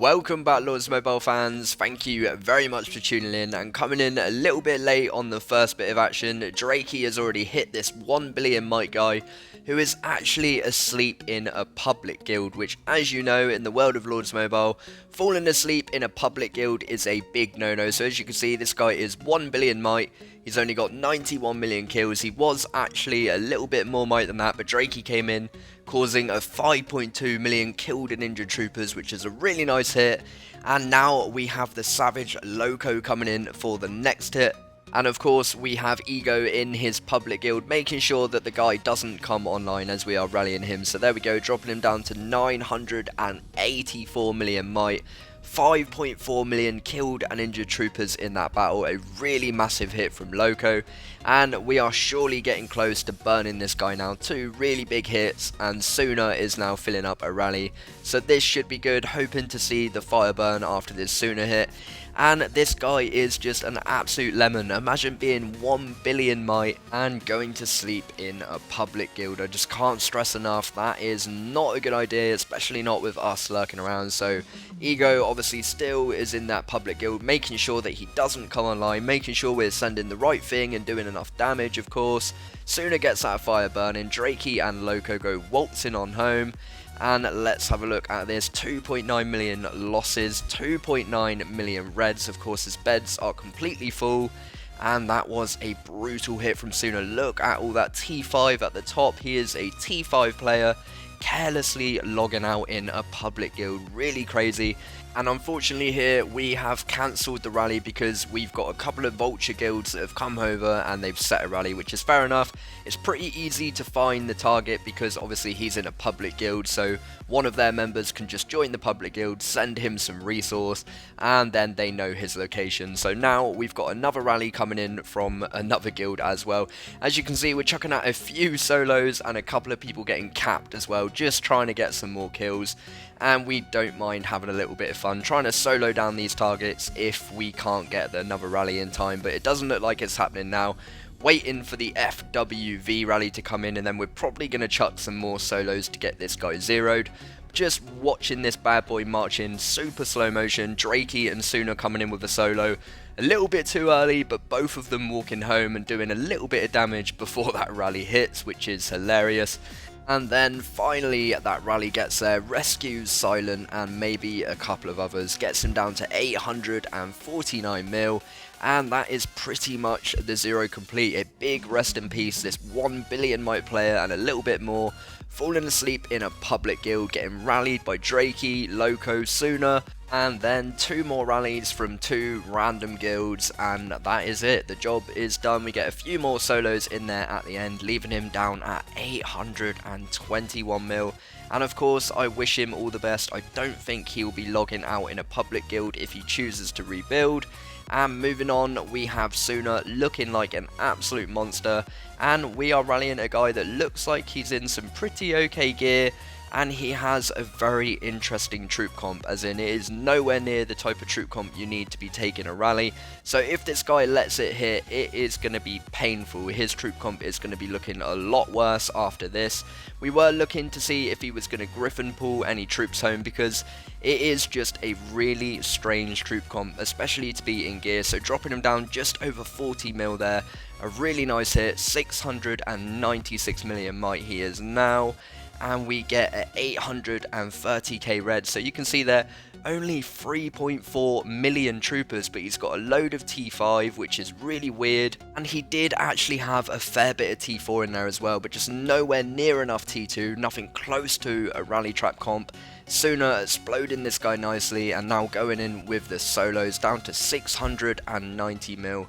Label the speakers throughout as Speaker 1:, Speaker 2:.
Speaker 1: Welcome back, Lords Mobile fans. Thank you very much for tuning in and coming in a little bit late on the first bit of action. Drakey has already hit this 1 billion mic guy who is actually asleep in a public guild, which, as you know, in the world of Lords Mobile, falling asleep in a public guild is a big no-no. So as you can see, this guy is 1 billion might. He's only got 91 million kills. He was actually a little bit more might than that, but Drakey came in, causing a 5.2 million killed and injured troopers, which is a really nice hit. And now we have the Savage Loco coming in for the next hit. And of course, we have Ego in his public guild, making sure that the guy doesn't come online as we are rallying him. So there we go, dropping him down to 984 million might. 5.4 million killed and injured troopers in that battle, a really massive hit from Loco, and we are surely getting close to burning this guy now. 2 really big hits, and Sooner is now filling up a rally, so this should be good. Hoping to see the fire burn after this Sooner hit. And this guy is just an absolute lemon. Imagine being 1 billion might and going to sleep in a public guild. I just can't stress enough, that is not a good idea, especially not with us lurking around. So Ego obviously still is in that public guild, making sure that he doesn't come online, making sure we're sending the right thing and doing enough damage, of course. Sooner gets that fire burning, Drakey and Loco go waltzing on home. And let's have a look at this. 2.9 million losses, 2.9 million reds. Of course, his beds are completely full. And that was a brutal hit from Sooner. Look at all that T5 at the top. He is a T5 player, carelessly logging out in a public guild. Really crazy. And unfortunately here we have cancelled the rally because we've got a couple of vulture guilds that have come over and they've set a rally, which is fair enough. It's pretty easy to find the target because obviously he's in a public guild, so one of their members can just join the public guild, send him some resource, and then they know his location. So now we've got another rally coming in from another guild as well. As you can see, we're chucking out a few solos and a couple of people getting capped as well, just trying to get some more kills. And we don't mind having a little bit of fun trying to solo down these targets if we can't get another rally in time, but it doesn't look like it's happening now. Waiting for the FWV rally to come in, and then we're probably going to chuck some more solos to get this guy zeroed. Just watching this bad boy march in super slow motion, Drakey and Sooner coming in with a solo. A little bit too early, but both of them walking home and doing a little bit of damage before that rally hits, which is hilarious. And then finally that rally gets there, rescues Silent and maybe a couple of others, gets him down to 849 mil, and that is pretty much the zero complete. A big rest in peace, this 1 billion might player and a little bit more, falling asleep in a public guild, getting rallied by Drakey, Loco, Sooner, and then 2 more rallies from 2 random guilds, and that is it. The job is done. We get a few more solos in there at the end, leaving him down at 821 mil. And of course, I wish him all the best. I don't think he will be logging out in a public guild if he chooses to rebuild. And moving on, we have Sooner looking like an absolute monster, and we are rallying a guy that looks like he's in some pretty okay gear. And he has a very interesting troop comp, as in it is nowhere near the type of troop comp you need to be taking a rally. So if this guy lets it hit, it is going to be painful. His troop comp is going to be looking a lot worse after this. We were looking to see if he was going to Gryphon pull any troops home, because it is just a really strange troop comp, especially to be in gear. So dropping him down just over 40 mil there, a really nice hit, 696 million might he is now. And we get an 830k red, so you can see there only 3.4 million troopers, but he's got a load of T5, which is really weird, and he did actually have a fair bit of T4 in there as well, but just nowhere near enough T2, nothing close to a rally trap comp. Sooner exploding this guy nicely, and now going in with the solos down to 690 mil.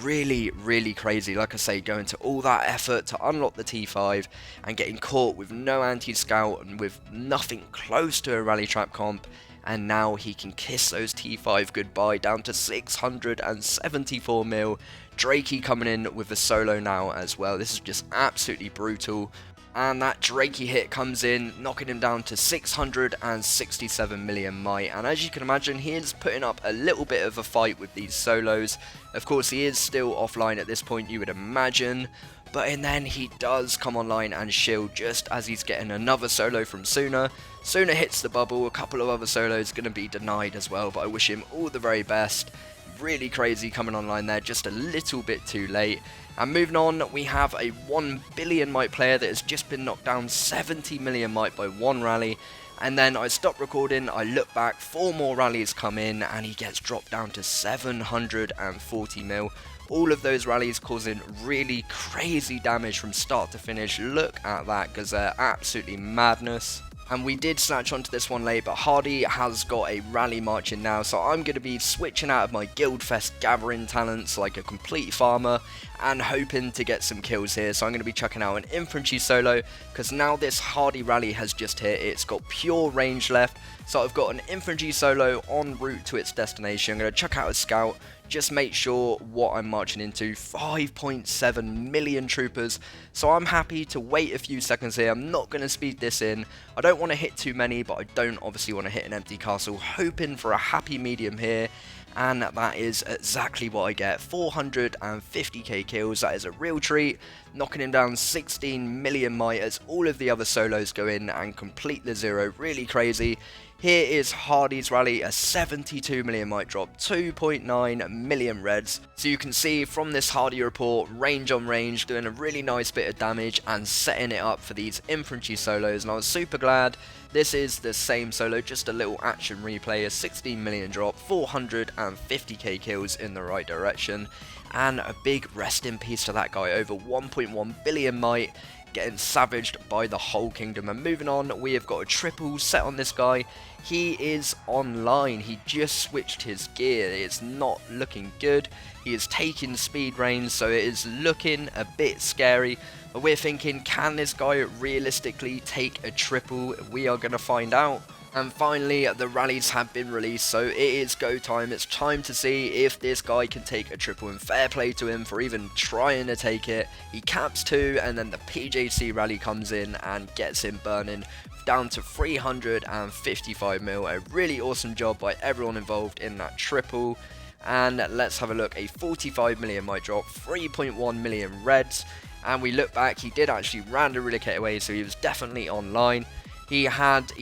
Speaker 1: Really crazy. Like I say, going to all that effort to unlock the T5 and getting caught with no anti-scout and with nothing close to a rally trap comp, and now he can kiss those T5 goodbye down to 674 mil. Drakey coming in with a solo now as well. This is just absolutely brutal. And that Drakey hit comes in, knocking him down to 667 million might. And as you can imagine, he is putting up a little bit of a fight with these solos. Of course, he is still offline at this point, you would imagine. But and then he does come online and shield just as he's getting another solo from Suna. Suna hits the bubble, a couple of other solos going to be denied as well, but I wish him all the very best. Really crazy coming online there, just a little bit too late. And moving on, we have a 1 billion might player that has just been knocked down 70 million might by one rally. And then I stop recording, I look back, 4 more rallies come in, and he gets dropped down to 740 mil. All of those rallies causing really crazy damage from start to finish. Look at that, because they're absolutely madness. And we did snatch onto this one late, but Hardy has got a rally marching now, so I'm going to be switching out of my Guildfest gathering talents like a complete farmer and hoping to get some kills here. So I'm going to be chucking out an infantry solo, because now this Hardy rally has just hit. It's got pure range left, so I've got an infantry solo en route to its destination. I'm going to chuck out a scout, just make sure what I'm marching into. 5.7 million troopers, so I'm happy to wait a few seconds here. I'm not going to speed this in. I don't want to hit too many, but I don't obviously want to hit an empty castle. Hoping for a happy medium here, and that is exactly what I get. 450k kills, that is a real treat. Knocking him down 16 million might as all of the other solos go in and complete the zero. Really crazy. Here is Hardy's rally, a 72 million might drop, 2.9 million reds. So you can see from this Hardy report, range on range, doing a really nice bit of damage and setting it up for these infantry solos. And I was super glad this is the same solo, just a little action replay, a 16 million drop, 450k kills in the right direction. And a big rest in peace to that guy, over 1.1 billion might, getting savaged by the whole kingdom. And moving on, we have got a triple set on this guy. He is online. He just switched his gear. It's not looking good. He is taking speed reins, so it is looking a bit scary. But we're thinking, can this guy realistically take a triple? We are going to find out. And finally, the rallies have been released, so it is go time. It's time to see if this guy can take a triple, and fair play to him for even trying to take it. He caps 2, and then the PJC rally comes in and gets him burning down to 355 mil. A really awesome job by everyone involved in that triple. And let's have a look. A 45 million might drop, 3.1 million reds. And we look back, he did actually random relocate away, so he was definitely online. He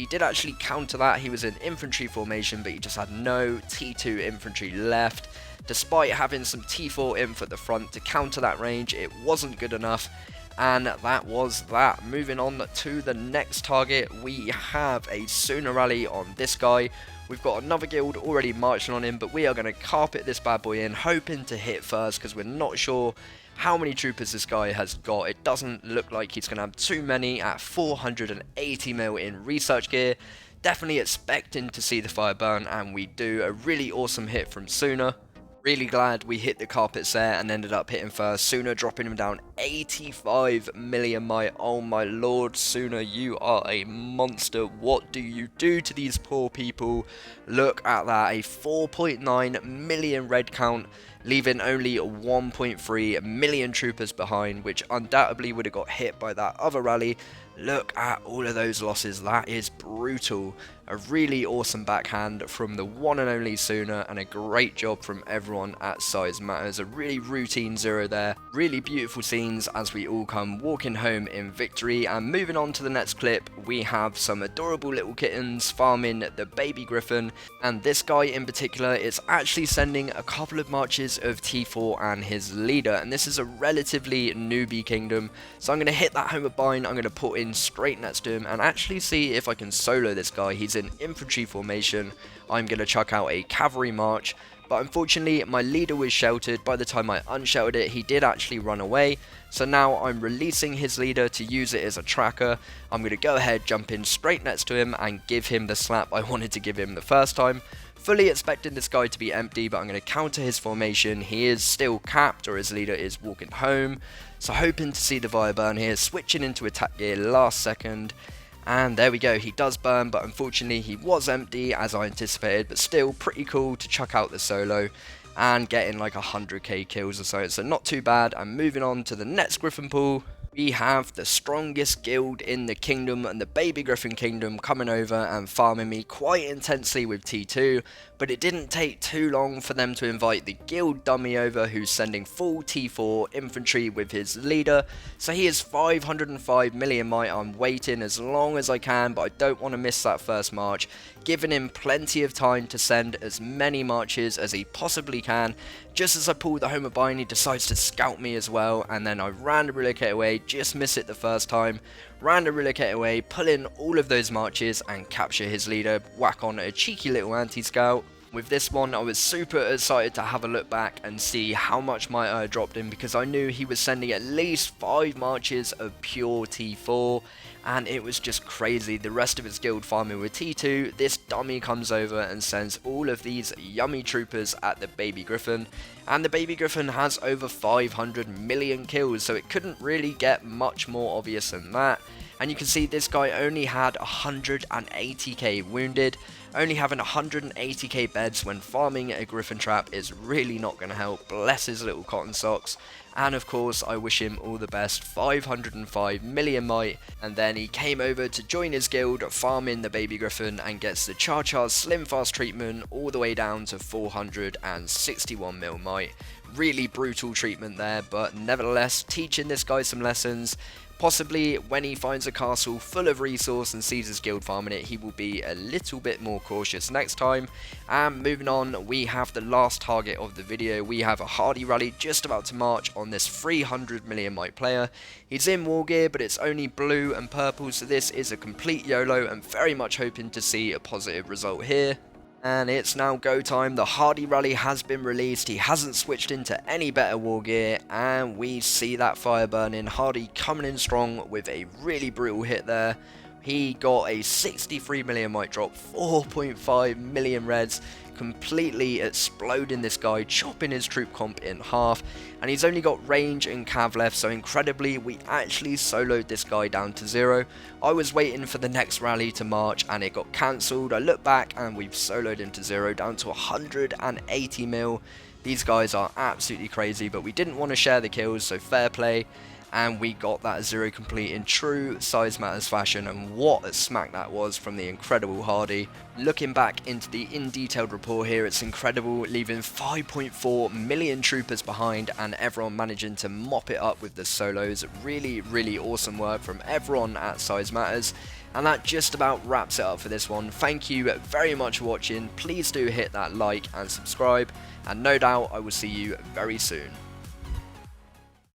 Speaker 1: did actually counter that. He was in infantry formation, but he just had no T2 infantry left. Despite having some T4 inf at the front to counter that range, it wasn't good enough. And that was that. Moving on to the next target, we have a Suna rally on this guy. We've got another guild already marching on him, but we are going to carpet this bad boy in, hoping to hit first, because we're not sure how many troopers this guy has got. It doesn't look like he's going to have too many at 480 mil in research gear. Definitely expecting to see the fire burn, and we do. A really awesome hit from Suna. Really glad we hit the carpets there and ended up hitting first. Suna dropping him down 85 million might. Oh my lord, Suna, you are a monster. What do you do to these poor people? Look at that, a 4.9 million red count, leaving only 1.3 million troopers behind, which undoubtedly would have got hit by that other rally. Look at all of those losses. That is brutal. A really awesome backhand from the one and only Suna, and a great job from everyone at SizeMatters. A really routine zero there. Really beautiful scenes as we all come walking home in victory. And moving on to the next clip, we have some adorable little kittens farming the baby Gryphon. And this guy in particular is actually sending a couple of marches of T4 and his leader. And this is a relatively newbie kingdom. So I'm going to hit that home of bind. I'm going to put in straight next to him and actually see if I can solo this guy. He's in infantry formation. I'm going to chuck out a cavalry march, but unfortunately my leader was sheltered. By the time I unsheltered it, he did actually run away, so now I'm releasing his leader to use it as a tracker. I'm going to go ahead, jump in straight next to him and give him the slap I wanted to give him the first time. Fully expecting this guy to be empty, but I'm going to counter his formation. He is still capped, or his leader is walking home, so hoping to see the fire burn here, switching into attack gear last second. And there we go, he does burn, but unfortunately he was empty as I anticipated, but still pretty cool to chuck out the solo and getting like 100k kills or so not too bad. And moving on to the next Gryphon pool, we have the strongest guild in the kingdom and the baby Gryphon kingdom coming over and farming me quite intensely with T2, but it didn't take too long for them to invite the guild dummy over, who's sending full T4 infantry with his leader. So he is 505 million might. I'm waiting as long as I can, but I don't want to miss that first march, giving him plenty of time to send as many marches as he possibly can. Just as I pull the Homer bind, he decides to scout me as well, and then I random relocate away, just miss it the first time, random relocate away, pull in all of those marches and capture his leader, whack on a cheeky little anti-scout. With this one, I was super excited to have a look back and see how much might I dropped him, because I knew he was sending at least 5 marches of pure T4, and it was just crazy. The rest of his guild farming with T2, this dummy comes over and sends all of these yummy troopers at the baby Gryphon, and the baby Gryphon has over 500 million kills, so it couldn't really get much more obvious than that. And you can see this guy only had 180k wounded. Only having 180k beds when farming a Gryphon trap is really not going to help. Bless his little cotton socks. And of course, I wish him all the best, 505 million might. And then he came over to join his guild, farming the baby Gryphon, and gets the ChaCha's slim fast treatment all the way down to 461 mil might. Really brutal treatment there, but nevertheless, teaching this guy some lessons. Possibly when he finds a castle full of resource and sees his guild farming it, he will be a little bit more cautious next time. And moving on, we have the last target of the video. We have a hardy rally just about to march on this 300 million might player. He's in war gear, but it's only blue and purple, so this is a complete YOLO, and very much hoping to see a positive result here. And it's now go time. The Hardy Rally has been released. He hasn't switched into any better war gear, and we see that fire burning. Hardy coming in strong with a really brutal hit there. He got a 63 million might drop, 4.5 million reds, completely exploding this guy, chopping his troop comp in half, and he's only got range and cav left, so incredibly we actually soloed this guy down to 0. I was waiting for the next rally to march and it got cancelled. I look back and we've soloed him to 0, down to 180 mil. These guys are absolutely crazy, but we didn't want to share the kills, so fair play. And we got that 0 complete in true SizeMatters fashion, and what a smack that was from the incredible Hardy. Looking back into the in-detailed report here, it's incredible, leaving 5.4 million troopers behind and everyone managing to mop it up with the solos. Really awesome work from everyone at SizeMatters. And that just about wraps it up for this one. Thank you very much for watching. Please do hit that like and subscribe, and no doubt I will see you very soon.